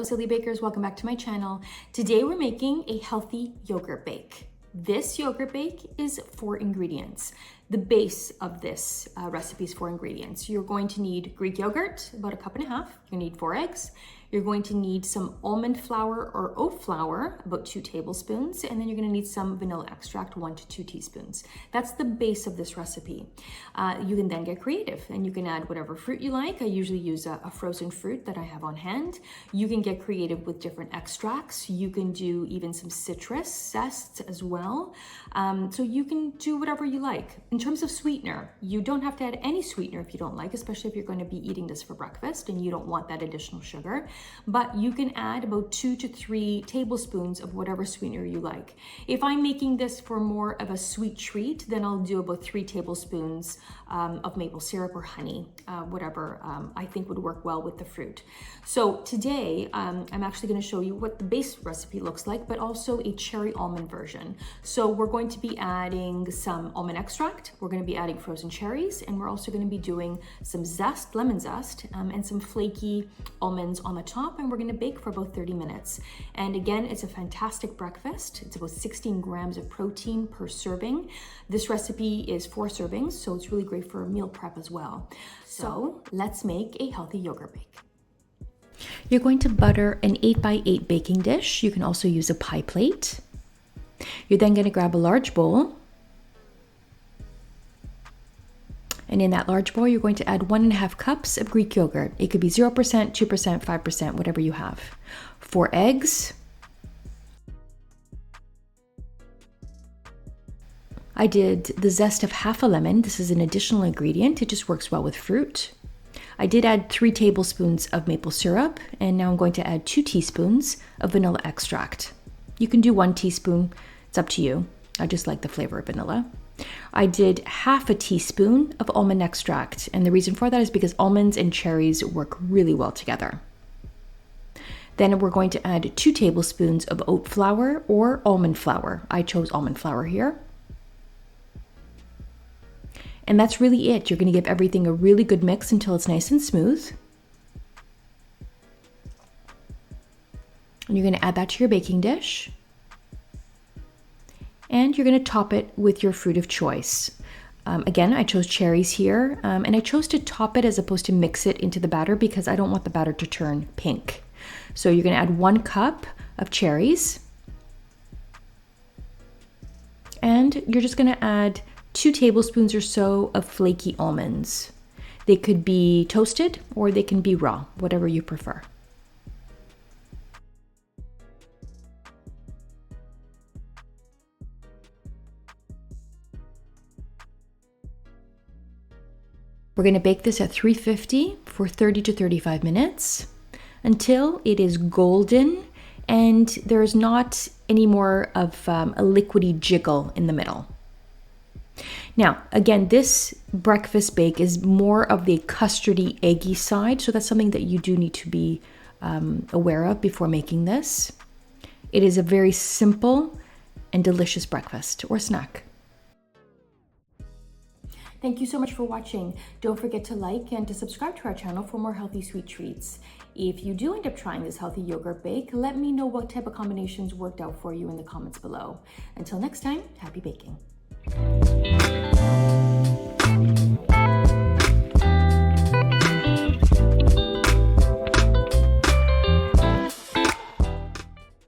silly bakers, welcome back to my channel. Today we're making a healthy yogurt bake. This yogurt bake is 4 ingredients. The base of this recipe is 4 ingredients. You're going to need Greek yogurt, about 1.5 cups. You need 4 eggs. You're going to need some almond flour or oat flour, about 2 tablespoons, and then you're gonna need some vanilla extract, 1 to 2 teaspoons. That's the base of this recipe. You can then get creative and you can add whatever fruit you like. I usually use a frozen fruit that I have on hand. You can get creative with different extracts. You can do even some citrus zest as well. So you can do whatever you like. In terms of sweetener, you don't have to add any sweetener if you don't like, especially if you're going to be eating this for breakfast and you don't want that additional sugar. But you can add about 2 to 3 tablespoons of whatever sweetener you like. If I'm making this for more of a sweet treat, then I'll do about 3 tablespoons of maple syrup or honey, whatever I think would work well with the fruit. So today, I'm actually going to show you what the base recipe looks like, but also a cherry almond version. So we're going to be adding some almond extract, we're going to be adding frozen cherries, and we're also going to be doing some zest, lemon zest, and some flaky almonds on the top, and we're going to bake for about 30 minutes. And again, it's a fantastic breakfast. It's about 16 grams of protein per serving. This recipe is 4 servings, so it's really great for a meal prep as well. So let's make a healthy yogurt bake. You're going to butter an 8x8 baking dish. You can also use a pie plate. You're then going to grab a large bowl. And in that large bowl, you're going to add 1.5 cups of Greek yogurt. It could be 0%, 2%, 5%, whatever you have. 4 eggs. I did the zest of half a lemon. This is an additional ingredient. It just works well with fruit. I did add 3 tablespoons of maple syrup, and now I'm going to add 2 teaspoons of vanilla extract. You can do 1 teaspoon, it's up to you. I just like the flavor of vanilla. I did half a teaspoon of almond extract, and the reason for that is because almonds and cherries work really well together. Then we're going to add 2 tablespoons of oat flour or almond flour. I chose almond flour here. And that's really it. You're going to give everything a really good mix until it's nice and smooth. And you're going to add that to your baking dish. And you're going to top it with your fruit of choice. Again, I chose cherries here, and I chose to top it as opposed to mix it into the batter because I don't want the batter to turn pink. So you're going to add 1 cup of cherries, and you're just going to add 2 tablespoons or so of flaky almonds. They could be toasted or they can be raw, whatever you prefer. We're going to bake this at 350 for 30 to 35 minutes until it is golden and there's not any more of a liquidy jiggle in the middle. Now, again, this breakfast bake is more of the custardy, eggy side, so that's something that you do need to be aware of before making this. It is a very simple and delicious breakfast or snack. Thank you so much for watching. Don't forget to like and to subscribe to our channel for more healthy sweet treats. If you do end up trying this healthy yogurt bake, let me know what type of combinations worked out for you in the comments below. Until next time, happy baking.